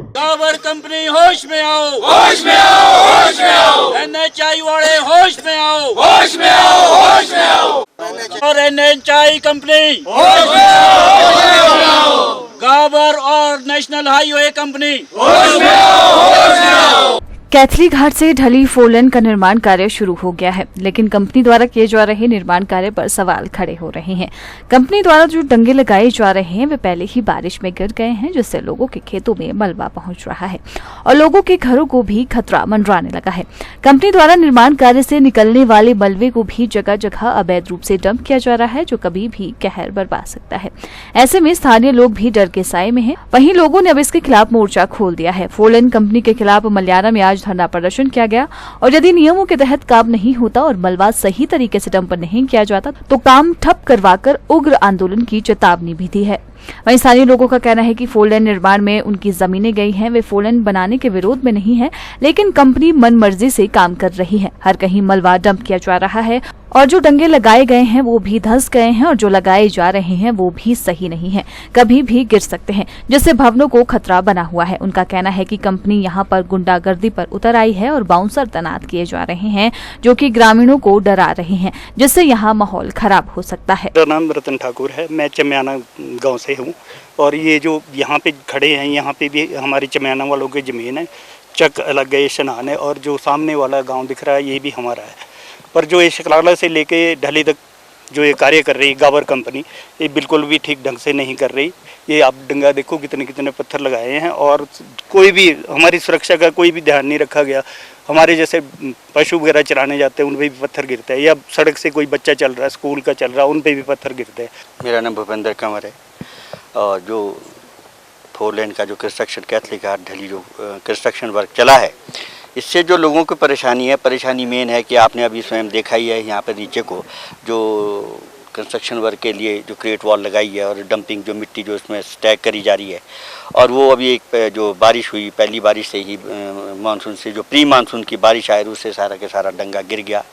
गावर company होश में आओ, होश में आओ, होश में आओ। NHI वाले होश में आओ, होश में आओ, होश में आओ। और NHI कंपनी होश में आओ, होश में आओ। गावर और नेशनल हाईवे कंपनी होश में आओ, होश में आओ। कैथली घाट से ढली 4 लेन का निर्माण कार्य शुरू हो गया है, लेकिन कंपनी द्वारा किए जा रहे निर्माण कार्य पर सवाल खड़े हो रहे हैं। कंपनी द्वारा जो डंगे लगाए जा रहे हैं वे पहले ही बारिश में गिर गए हैं, जिससे लोगों के खेतों में मलबा पहुंच रहा है और लोगों के घरों को भी खतरा मंडराने लगा है। कंपनी द्वारा निर्माण कार्य से निकलने वाले मलबे को भी जगह जगह अवैध रूप से डंप किया जा रहा है, जो कभी भी कहर बरपा सकता है। ऐसे में स्थानीय लोग भी डर के साए में हैं। वहीं लोगों ने अब इसके खिलाफ मोर्चा खोल दिया है। 4 लेन कंपनी के खिलाफ मल्यारा में आज धरना प्रदर्शन किया गया और यदि नियमों के तहत काम नहीं होता और मलबा सही तरीके से डंप नहीं किया जाता तो काम ठप करवाकर उग्र आंदोलन की चेतावनी भी दी है। वहीं स्थानीय लोगों का कहना है कि 4 लेन निर्माण में उनकी जमीनें गई हैं। वे 4 लेन बनाने के विरोध में नहीं है, लेकिन कंपनी मनमर्जी से काम कर रही है। हर कहीं मलबा डंप किया जा रहा है और जो डंगे लगाए गए हैं वो भी धंस गए हैं और जो लगाए जा रहे हैं वो भी सही नहीं है, कभी भी गिर सकते हैं, जिससे भवनों को खतरा बना हुआ है। उनका कहना है कि कंपनी यहां पर गुंडागर्दी पर उतर आई है और बाउंसर तैनात किए जा रहे हैं, जो कि ग्रामीणों को डरा रहे हैं, जिससे यहाँ माहौल खराब हो सकता है। मेरा नाम रतन ठाकुर है, मैं चम्याना गांव से हूँ और ये जो यहाँ पे खड़े हैं यहाँ पे भी हमारी चम्याना वालों की ज़मीन है। चक अलग है, शनान है और जो सामने वाला गांव दिख रहा है ये भी हमारा है। पर जो ये शकलाला से लेके ढली तक जो ये कार्य कर रही है गावर कंपनी, ये बिल्कुल भी ठीक ढंग से नहीं कर रही। ये आप डंगा देखो कितने कितने पत्थर लगाए हैं और कोई भी हमारी सुरक्षा का कोई भी ध्यान नहीं रखा गया। हमारे जैसे पशु वगैरह चराने जाते हैं उन पर भी पत्थर गिरते हैं, या सड़क से कोई बच्चा चल रहा है, स्कूल का चल रहा है, उन पर भी पत्थर गिरते हैं। मेरा नाम भूपेंद्र कंवर है और जो 4 लेन का जो कंस्ट्रक्शन कैथली घाट ढली जो कंस्ट्रक्शन वर्क चला है, इससे जो लोगों को परेशानी है, परेशानी मेन है कि आपने अभी स्वयं देखा ही है यहाँ पर नीचे को जो कंस्ट्रक्शन वर्क के लिए जो क्रेट वॉल लगाई है और डंपिंग जो मिट्टी जो इसमें स्टैक करी जा रही है, और वो अभी एक जो बारिश हुई पहली बारिश से ही मानसून से जो प्री मानसून की बारिश आई उससे सारा के सारा डंगा गिर गया।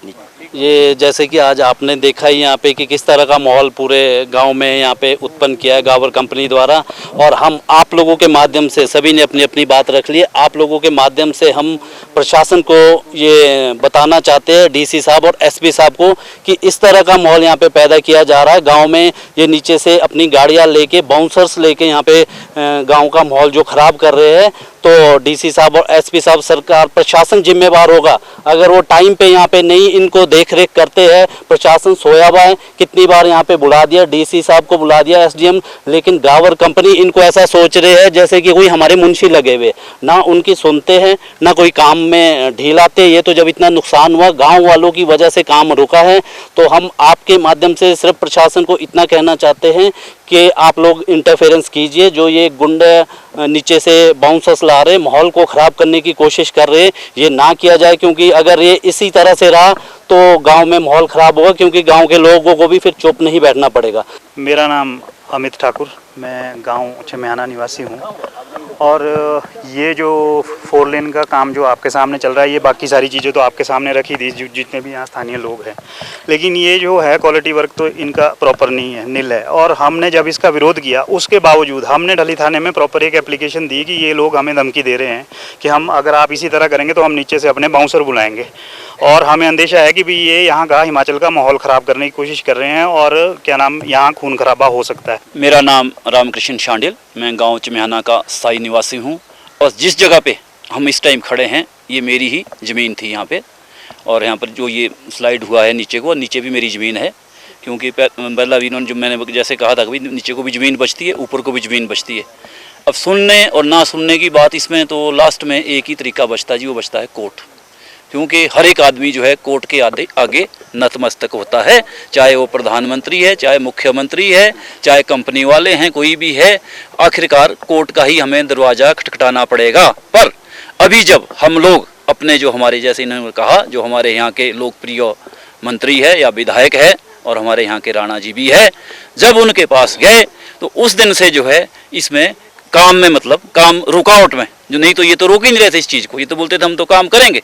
ये जैसे कि आज आपने देखा ही यहाँ पे कि किस तरह का माहौल पूरे गांव में यहाँ पे उत्पन्न किया है गावर कंपनी द्वारा, और हम आप लोगों के माध्यम से सभी ने अपनी अपनी बात रख ली है। आप लोगों के माध्यम से हम प्रशासन को ये बताना चाहते हैं, डीसी साहब और एसपी साहब को, कि इस तरह का माहौल यहाँ पे पैदा किया जा रहा है गाँव में। ये नीचे से अपनी गाड़ियाँ लेके बाउंसर्स लेके यहाँ पे गाँव का माहौल जो खराब कर रहे हैं, तो डीसी साहब और एसपी साहब, सरकार, प्रशासन जिम्मेवार होगा। अगर वो टाइम पे यहाँ पे नहीं इनको देख रेख करते हैं, प्रशासन सोया हुआ है, कितनी बार यहाँ पे बुला दिया, डीसी साहब को बुला दिया, एसडीएम, लेकिन गावर कंपनी इनको ऐसा सोच रहे हैं जैसे कि कोई हमारे मुंशी लगे हुए, ना उनकी सुनते हैं ना कोई काम में ढील आते। ये तो जब इतना नुकसान हुआ गाँव वालों की वजह से काम रुका है, तो हम आपके माध्यम से सिर्फ प्रशासन को इतना कहना चाहते हैं कि आप लोग इंटरफेरेंस कीजिए। जो ये गुंडे नीचे से बाउंसर्स ला रहे, माहौल को ख़राब करने की कोशिश कर रहे, ये ना किया जाए, क्योंकि अगर ये इसी तरह से रहा तो गांव में माहौल ख़राब होगा, क्योंकि गांव के लोगों को भी फिर चुप नहीं बैठना पड़ेगा। मेरा नाम अमित ठाकुर, मैं गांव चम्याना निवासी हूं और ये जो 4 लेन का काम जो आपके सामने चल रहा है, ये बाकी सारी चीज़ें तो आपके सामने रखी थी जितने भी यहाँ स्थानीय लोग हैं, लेकिन ये जो है क्वालिटी वर्क तो इनका प्रॉपर नहीं है, नील है। और हमने जब इसका विरोध किया उसके बावजूद हमने ढली थाने में प्रॉपर एक एप्लीकेशन दी कि ये लोग हमें धमकी दे रहे हैं कि हम अगर आप इसी तरह करेंगे तो हम नीचे से अपने बाउंसर बुलाएंगे, और हमें अंदेशा है कि भी ये यहाँ का हिमाचल का माहौल ख़राब करने की कोशिश कर रहे हैं और क्या नाम यहाँ खून खराबा हो सकता है। मेरा नाम रामकृष्ण शांडिल, मैं गांव चम्याना का स्थायी निवासी हूं और जिस जगह पे हम इस टाइम खड़े हैं ये मेरी ही ज़मीन थी यहाँ पे, और यहाँ पर जो ये स्लाइड हुआ है नीचे को, नीचे भी मेरी ज़मीन है, क्योंकि पहला भी इन्होंने जो मैंने जैसे कहा था कि नीचे को भी ज़मीन बचती है, ऊपर को भी ज़मीन बचती है। अब सुनने और ना सुनने की बात इसमें तो लास्ट में एक ही तरीका बचता है जी, वो बचता है कोर्ट, क्योंकि हर एक आदमी जो है कोर्ट के आगे नतमस्तक होता है, चाहे वो प्रधानमंत्री है, चाहे मुख्यमंत्री है, चाहे कंपनी वाले हैं, कोई भी है, आखिरकार कोर्ट का ही हमें दरवाज़ा खटखटाना पड़ेगा। पर अभी जब हम लोग अपने जो हमारे, जैसे इन्होंने कहा, जो हमारे यहाँ के लोकप्रिय मंत्री है या विधायक है और हमारे यहाँ के राणा जी भी है, जब उनके पास गए तो उस दिन से जो है इसमें काम में, मतलब काम रुकावट में, जो नहीं तो ये तो रोक ही नहीं रहे थे इस चीज़ को, ये तो बोलते थे हम तो काम करेंगे।